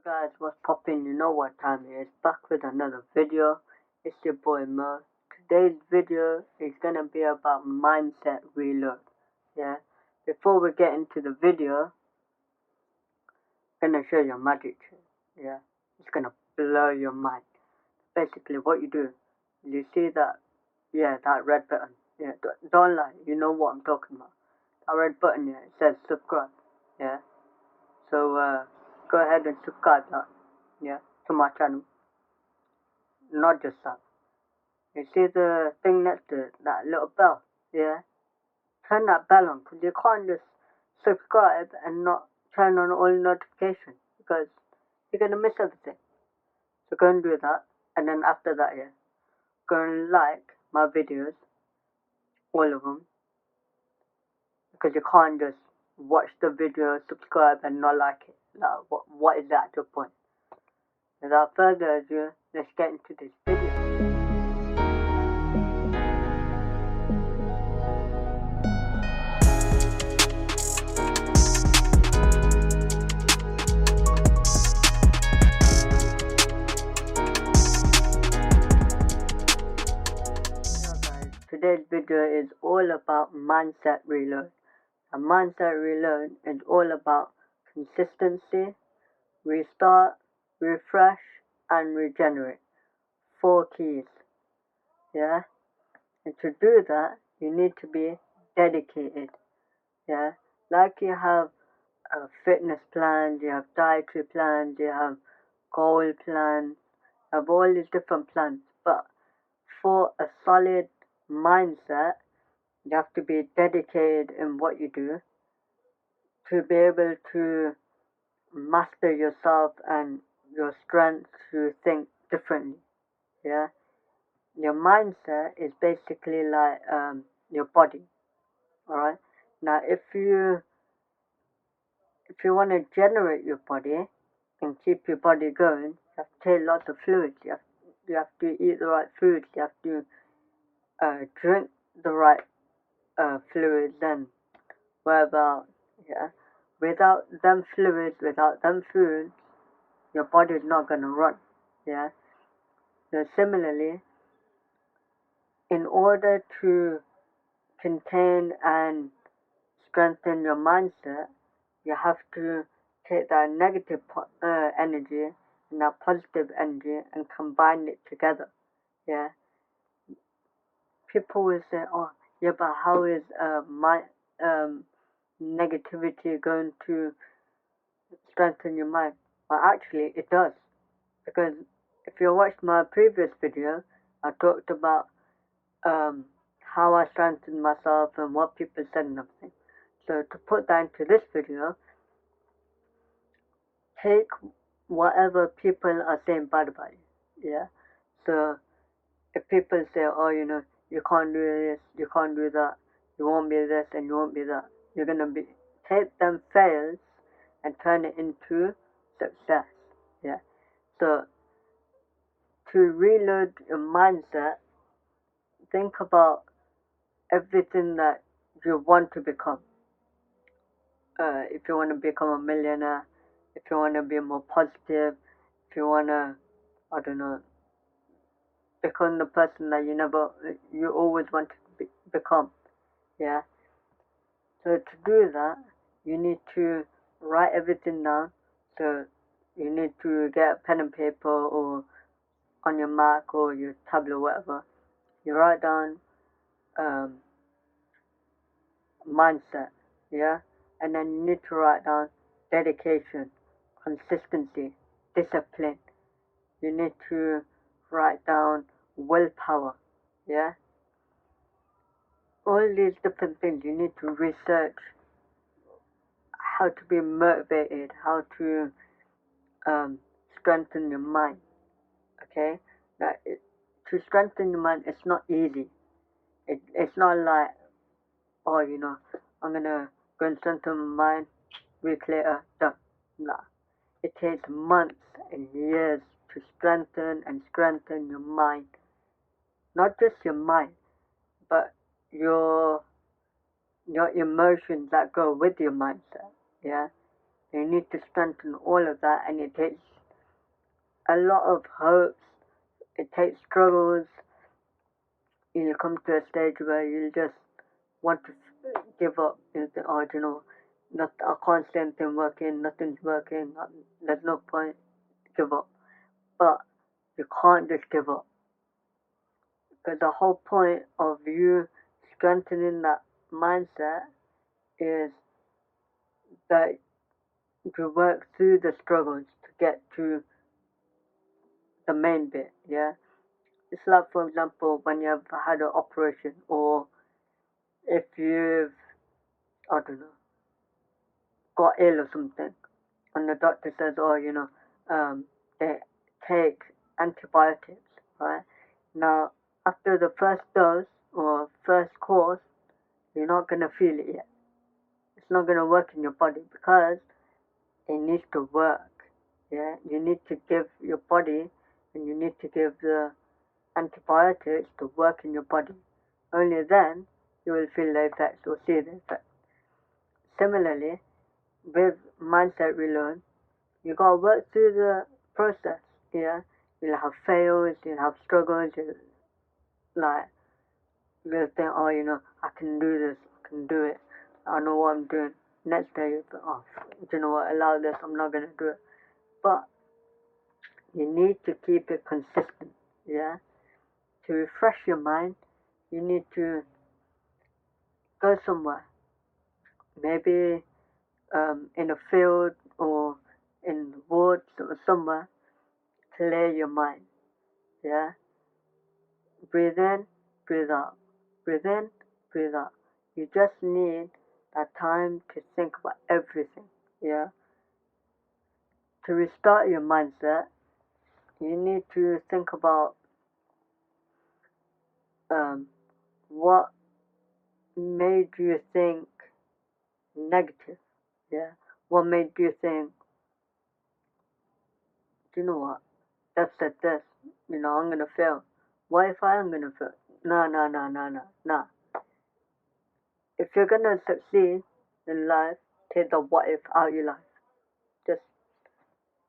Guys, what's poppin'? You know what time it is. Back with another video. It's your boy Mo. Today's video is gonna be about mindset reload. Yeah. Before we get into the video, I'm gonna show you a magic trick. Yeah. It's gonna blow your mind. Basically, what you do, you see that, that red button. Yeah. Don't lie. You know what I'm talking about. That red button. Yeah. It says subscribe. Yeah. So go ahead and subscribe that. Yeah, to my channel. Not just that. You see the thing next to it, that little bell? Yeah? Turn that bell on, because you can't just subscribe and not turn on all notifications, because you're going to miss everything. So go and do that, and then after that, yeah, go and like my videos, all of them, because you can't just watch the video, subscribe, and not like it. Like, what is the actual point? Without further ado, let's get into this video. Today's video is all about mindset reload. A mindset reload is all about consistency, restart, refresh, and regenerate. 4 keys. Yeah? And to do that, you need to be dedicated. Yeah? Like you have a fitness plan, you have dietary plans, you have goal plans, you have all these different plans. But for a solid mindset, you have to be dedicated in what you do to be able to master yourself and your strength to think differently. Yeah, your mindset is basically like your body. All right. Now, if you want to generate your body and keep your body going, you have to take lots of fluids. You have to eat the right foods. You have to drink the right fluids and whereabouts. Yeah. Without them fluids, without them foods, your body is not gonna run. Yeah. So similarly, in order to contain and strengthen your mindset, you have to take that negative energy and that positive energy and combine it together. Yeah. People will say, "Oh, yeah, but how is my negativity going to strengthen your mind?" Well, actually, it does. Because if you watched my previous video, I talked about how I strengthened myself and what people said and everything. So to put that into this video, take whatever people are saying bad about you. Yeah. So if people say, "Oh, you can't do this, you can't do that, you won't be this and you won't be that," you're gonna take them fails and turn it into success. Yeah. So to reload your mindset, think about everything that you want to become. If you want to become a millionaire, if you want to be more positive, if you want to, I don't know, become the person that you always wanted to become. Yeah. So to do that, you need to write everything down. So you need to get a pen and paper or on your Mac or your tablet or whatever. You write down mindset, yeah, and then you need to write down dedication, consistency, discipline. You need to write down willpower, yeah. All these different things you need to research how to be motivated, how to strengthen your mind. Okay, now to strengthen your mind, it's not easy. It's not like, "Oh, I'm gonna go and strengthen my mind, week later, done." Nah. It takes months and years to strengthen and strengthen your mind. Not just your mind, but your emotions that go with your mindset. Yeah? You need to strengthen all of that, and it takes a lot of hopes, it takes struggles. You come to a stage where you just want to give up. You think, oh, you know, I can't see anything working, nothing's working, there's no point, give up. But you can't just give up. Because the whole point of you strengthening that mindset is that you work through the struggles to get to the main bit, yeah? It's like, for example, when you've had an operation, or if you've, I don't know, got ill or something, and the doctor says, oh, you know, they take antibiotics, right? Now, after the first dose or first course, you're not gonna feel it yet. It's not gonna work in your body because it needs to work. Yeah, you need to give your body, and you need to give the antibiotics to work in your body. Only then you will feel the effects or see the effects. Similarly, with mindset relearn, you gotta work through the process. Yeah, you'll have fails, you'll have struggles. Like you'll think, oh, you know, I can do this, I can do it. I know what I'm doing. Next day you think, oh, you know what? Allow this. I'm not gonna do it. But you need to keep it consistent. Yeah. To refresh your mind, you need to go somewhere. Maybe in a field or in woods or somewhere. Clear your mind. Yeah. Breathe in, breathe out. Breathe in, breathe out. You just need that time to think about everything. Yeah. To restart your mindset, you need to think about what made you think negative. Yeah. What made you think, you know what? They've said this. You know, I'm gonna fail. What if I am gonna fail? No, no, no, no, no, no. If you're gonna succeed in life, take the what if out of your life. Just,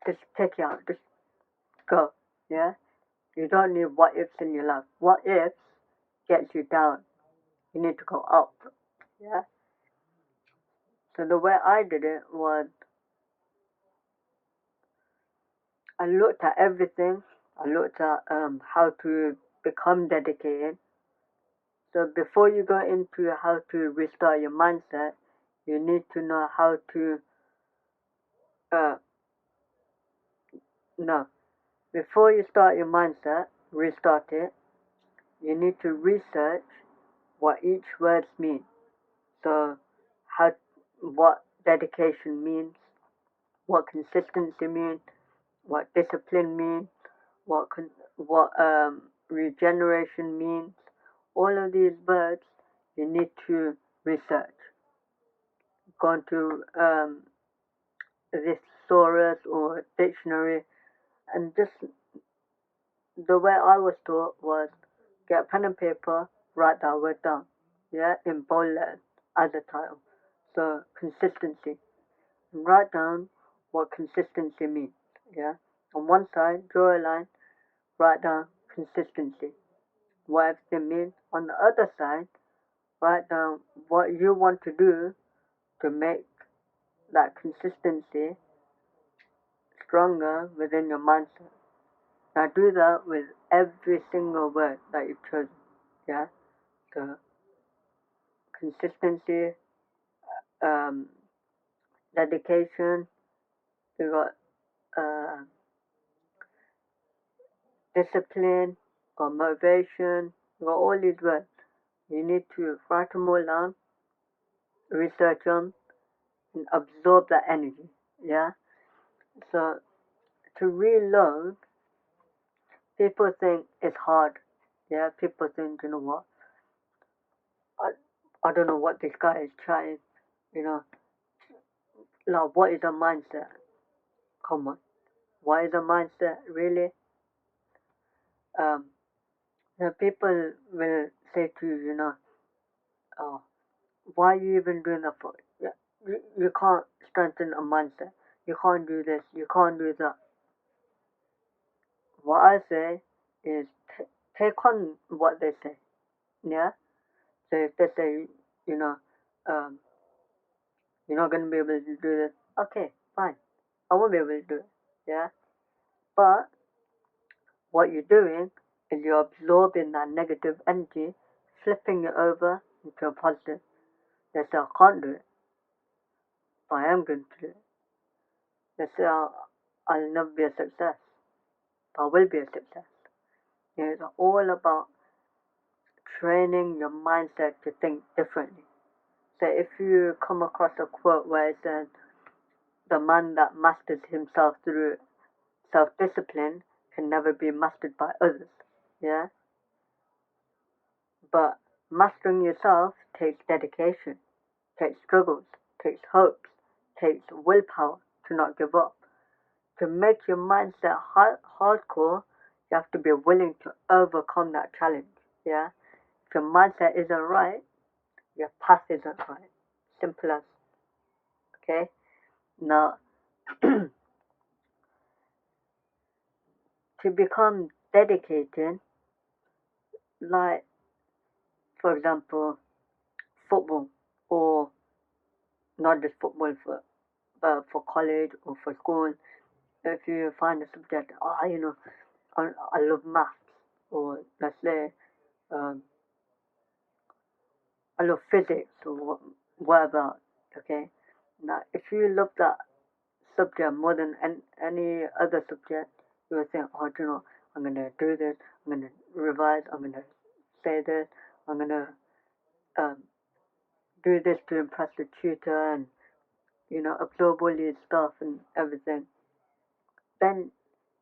just take it out. Just go. Yeah. You don't need what ifs in your life. What ifs gets you down. You need to go up. Yeah. So the way I did it was I looked at everything. I looked at how to become dedicated. So before you go into how to restart your mindset, you need to know how to no. Before you start your mindset, restart it, you need to research what each word means. So how what dedication means, what consistency means, what discipline means, what regeneration means. All of these words you need to research. Go into this thesaurus or dictionary, and just the way I was taught was get a pen and paper, write that word down, yeah, in bold letters as a title. So consistency, write down what consistency means, yeah. On one side, draw a line, write down consistency, what everything means. On the other side, write down what you want to do to make that consistency stronger within your mindset. Now do that with every single word that you've chosen. Yeah? So consistency, um, dedication, you got discipline, got motivation, you got all these words. You need to write them all down, research them, and absorb that energy. Yeah? So to reload, people think it's hard. Yeah, people think, you know what? I, I don't know what this guy is trying. You know, like what is a mindset? Come on, what is a mindset really? Um, people will say to you, you know, oh, why are you even doing that for? Yeah, you can't strengthen a mindset. You can't do this. You can't do that. What I say is take on what they say. Yeah. So if they say, you know, um, you're not gonna be able to do this, okay, fine. I won't be able to do it. Yeah. But what you're doing is you're absorbing that negative energy, flipping it over into a positive. They say I can't do it, but I am going to do it. They say I'll never be a success, but I will be a success. It's all about training your mindset to think differently. So if you come across a quote where it says, the man that masters himself through self-discipline can never be mastered by others. Yeah? But mastering yourself takes dedication, takes struggles, takes hopes, takes willpower to not give up. To make your mindset hardcore, you have to be willing to overcome that challenge. Yeah? If your mindset isn't right, your path isn't right. Simple as. Okay? Now, to become dedicated, like, for example, football, or not just football, for college or for school, if you find a subject, I love maths, or let's say, um, I love physics, or whatever, okay? Now, if you love that subject more than any other subject, you will think, oh, you know, I'm going to do this, I'm going to revise, I'm going to say this, I'm going to um, do this to impress the tutor, and, absorb all these stuff and everything. Then,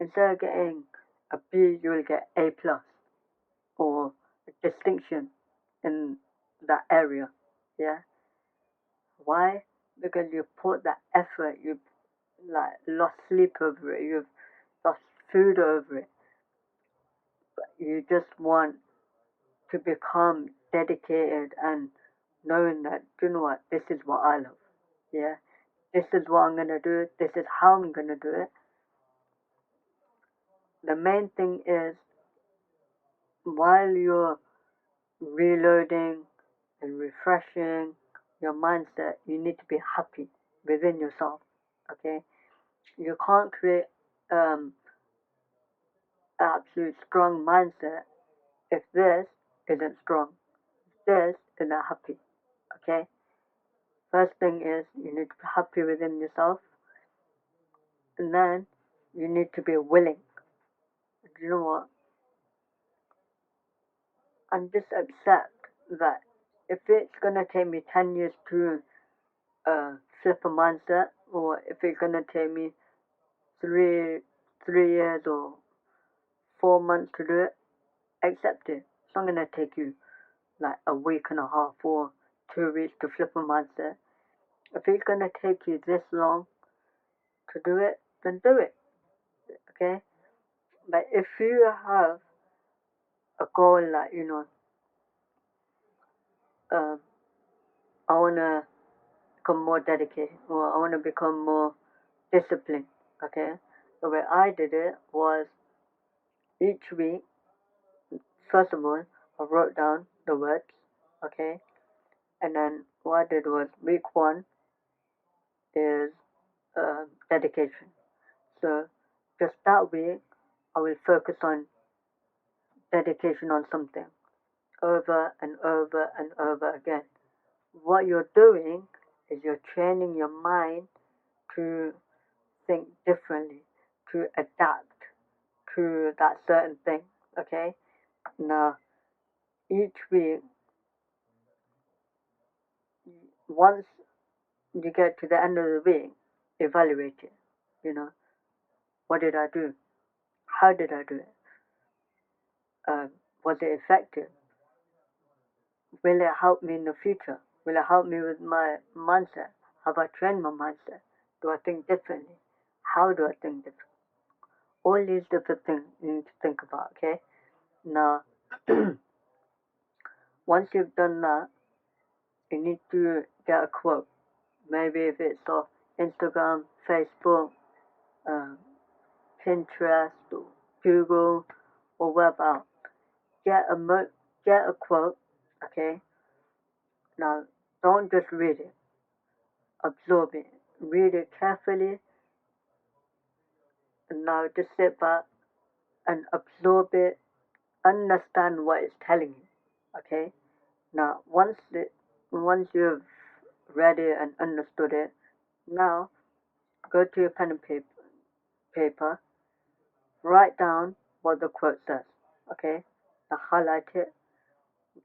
instead of getting a B, you will get A plus, or a distinction in that area. Yeah? Why? Because you put that effort, you've like lost sleep over it, you've lost food over it. But you just want to become dedicated and knowing that, you know what, this is what I love. Yeah? This is what I'm gonna do, this is how I'm gonna do it. The main thing is, while you're reloading and refreshing your mindset, you need to be happy within yourself. Okay? You can't create an absolute strong mindset if this isn't strong, if this isn't happy. Okay? First thing is you need to be happy within yourself, and then you need to be willing. You know what? And just accept that if it's gonna take me 10 years to flip a mindset, or if it's gonna take me three years or 4 months to do it, accept it. It's not gonna take you like a week and a half or 2 weeks to flip a mindset. If it's gonna take you this long to do it, then do it. Okay? But if you have a goal like, um, I wanna become more dedicated, or I wanna become more disciplined. Okay? The way I did it was, each week, first of all, I wrote down the words. Okay? And then what I did was, week one is dedication. So just that week, I will focus on dedication on something over and over and over again. What you're doing is you're training your mind to think differently, to adapt to that certain thing. Okay? Now, each week, once you get to the end of the week, evaluate it. What did I do? How did I do it? Was it effective? Will it help me in the future? Will it help me with my mindset? Have I trained my mindset? Do I think differently? How do I think differently? All these different things you need to think about, okay? Now, once you've done that, you need to get a quote. maybe if it's off Instagram, Facebook, um, Pinterest, or Google, or web out. Get a quote, okay? Now, don't just read it. Absorb it. Read it carefully, and now just sit back and absorb it. Understand what it's telling you, okay? Now, once you've read it and understood it, now go to your pen and paper, write down what the quote says, okay? Now highlight it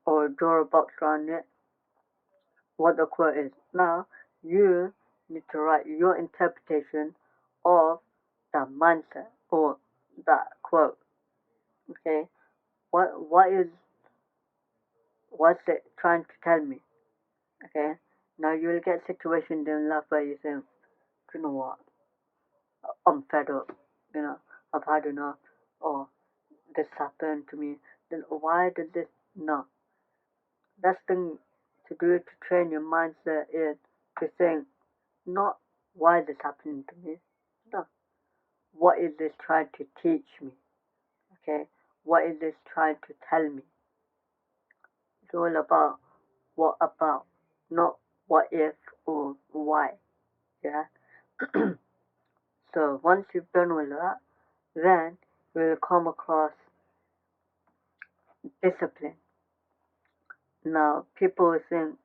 or draw a box around it, what the quote is. Now, you need to write your interpretation of that mindset or that quote, okay? What's it trying to tell me, okay? Now you will get situations in life where you think, you know what, I'm fed up, I've had enough, or this happened to me, then why did this, no. Best thing to do to train your mindset is to think, not why this happening to me, no. What is this trying to teach me, okay? What is this trying to tell me? It's all about what about, not what if or why, yeah? So once you've done all that, then you will come across discipline. Now, people think,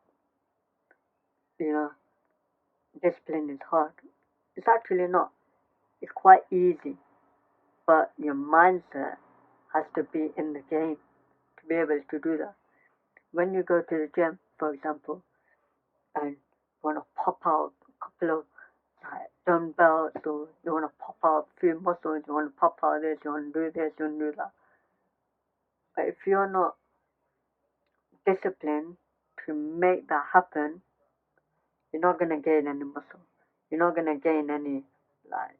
you know, discipline is hard. It's actually not. It's quite easy, but your mindset has to be in the game to be able to do that. When you go to the gym, for example, and you want to pop out a couple of dumbbells, or you want to pop out a few muscles, you want to pop out this, you want to do this, you want to do that. But if you're not disciplined to make that happen, you're not gonna gain any muscle. You're not gonna gain like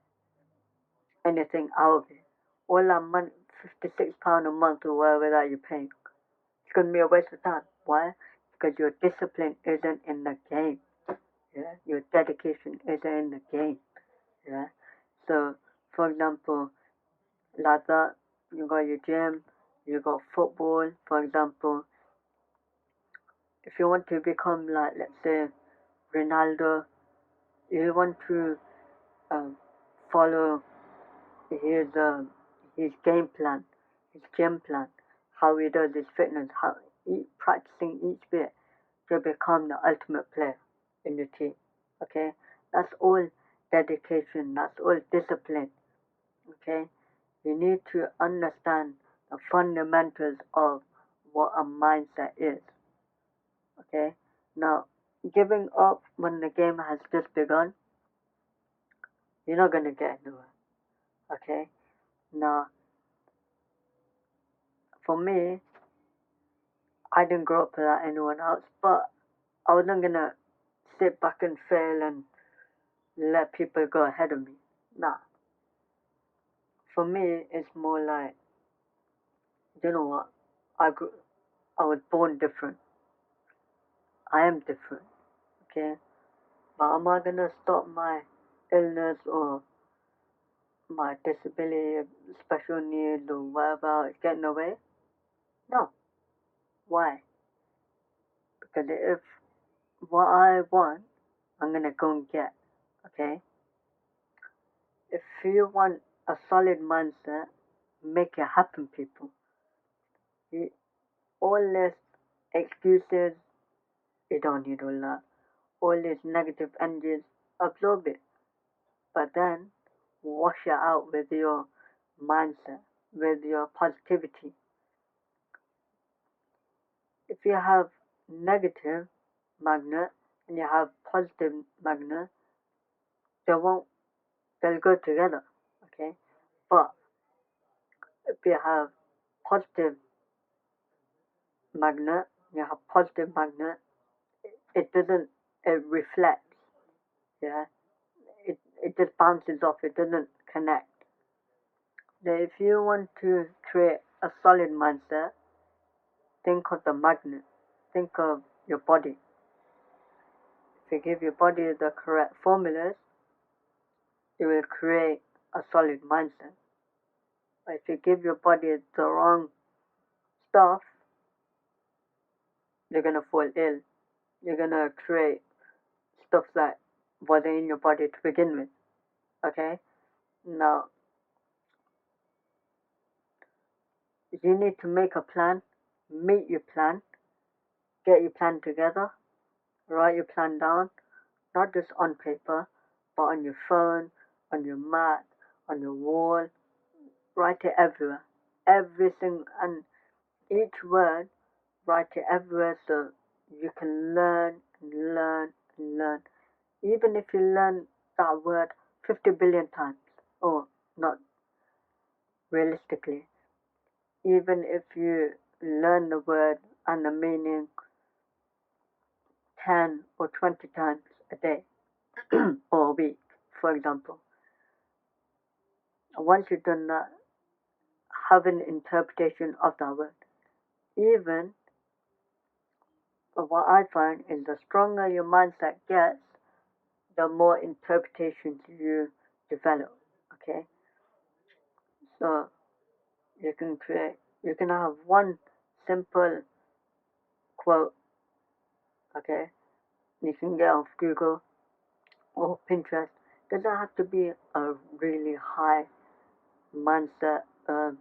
anything out of it. All that money, £56 a month or whatever that you're paying, it's gonna be a waste of time. Why? Because your discipline isn't in the game. Yeah, your dedication isn't in the game. Yeah. So, for example, like that, you got your gym, you got football. For example, if you want to become like, let's say, Ronaldo, you want to follow his game plan, his gym plan, how he does his fitness, how practicing each bit to become the ultimate player in the team. Okay, that's all dedication. That's all discipline. Okay, you need to understand the fundamentals of what a mindset is. Okay, now giving up when the game has just begun, you're not gonna get anywhere. Okay, now for me, I didn't grow up without anyone else, but I wasn't gonna sit back and fail and let people go ahead of me. Nah. For me, it's more like, you know what? I was born different. I am different. Okay? But am I gonna stop my illness or my disability, special needs, or whatever is getting away? No. Why? Because if what I want, I'm gonna go and get. Okay? If you want a solid mindset, make it happen, people. All this excuses, you don't need all that. All these negative energies, absorb it. But then, wash it out with your mindset, with your positivity. If you have negative magnet and you have positive magnet, they'll go together. Okay? But if you have positive magnet, it reflects, yeah, it just bounces off, it doesn't connect. Now, if you want to create a solid mindset, think of the magnet, think of your body. you give your body the correct formulas, it will create a solid mindset. But if you give your body the wrong stuff, you're gonna fall ill. You're gonna create stuff that wasn't in your body to begin with. Okay? Now, you need to make a plan, meet your plan, get your plan together, write your plan down, not just on paper, but on your phone, on your mat, on your wall. Write it everywhere. Everything and each word, write it everywhere so you can learn and learn and learn. Even if you learn that word 50 billion times, or not realistically, even if you learn the word and the meaning 10 or 20 times a day or a week, for example, once you've done that, have an interpretation of that word. Even what I find is the stronger your mindset gets, the more interpretations you develop. Okay, so you can have one simple quote. Okay, you can get off Google or Pinterest. Doesn't have to be a really high mindset or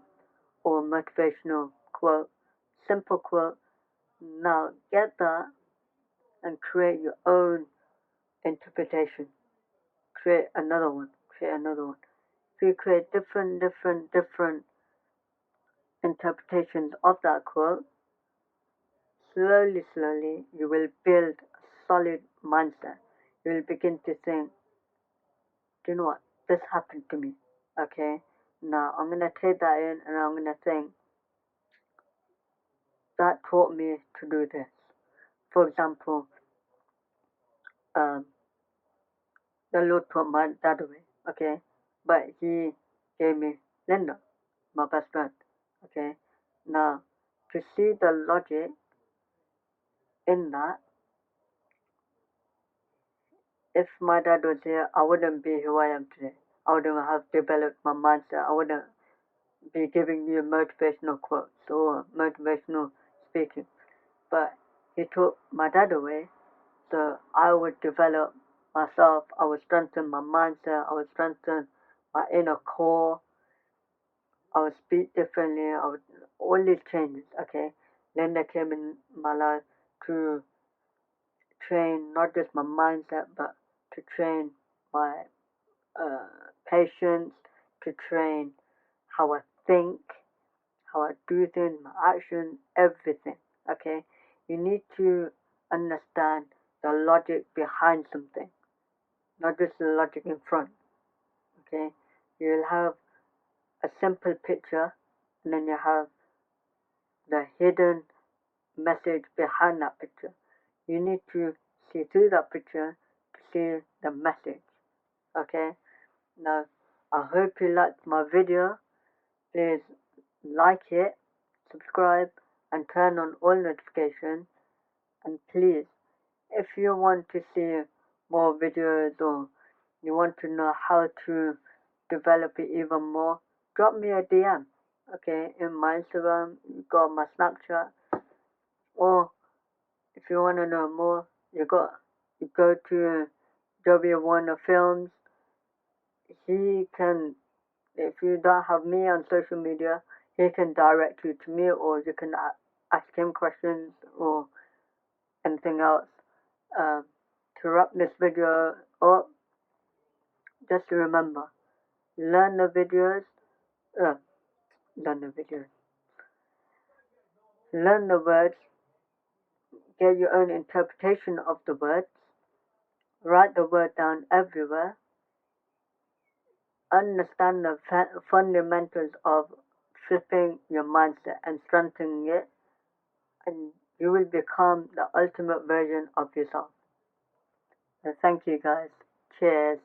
motivational quote. Simple quote. Now get that and create your own interpretation. Create another one. Create another one. If you create different interpretations of that quote, slowly, you will build a solid mindset. You will begin to think, do you know what? This happened to me. Okay? Now, I'm going to take that in and I'm going to think, that taught me to do this. For example, um, the Lord taught my dad away. Okay? But he gave me Linda, my best friend. Okay? Now, to see the logic in that, if my dad was here, I wouldn't be who I am today. I wouldn't have developed my mindset. I wouldn't be giving you motivational quotes or motivational speaking. But he took my dad away, so I would develop myself. I would strengthen my mindset. I would strengthen my inner core. I would speak differently. All these changes. Okay, Linda came in my life to train not just my mindset, but to train my patience, to train how I think, how I do things, my actions, everything. Okay, you need to understand the logic behind something, not just the logic in front. Okay, you'll have a simple picture, and then you have the hidden message behind that picture. You need to see through that picture to see the message. Okay, now I hope you liked my video. Please like it, subscribe, and turn on all notifications. And please, if you want to see more videos or you want to know how to develop it even more, drop me a DM. Okay, in my Instagram, you got my Snapchat, or if you want to know more, you go to W Warner Films. He can, if you don't have me on social media, he can direct you to me, or you can ask him questions or anything else. To wrap this video up, just remember, learn the videos, uh, learn the videos, learn the words, get your own interpretation of the words, write the word down everywhere, understand the fundamentals of flipping your mindset and strengthening it, and you will become the ultimate version of yourself. So thank you guys. Cheers.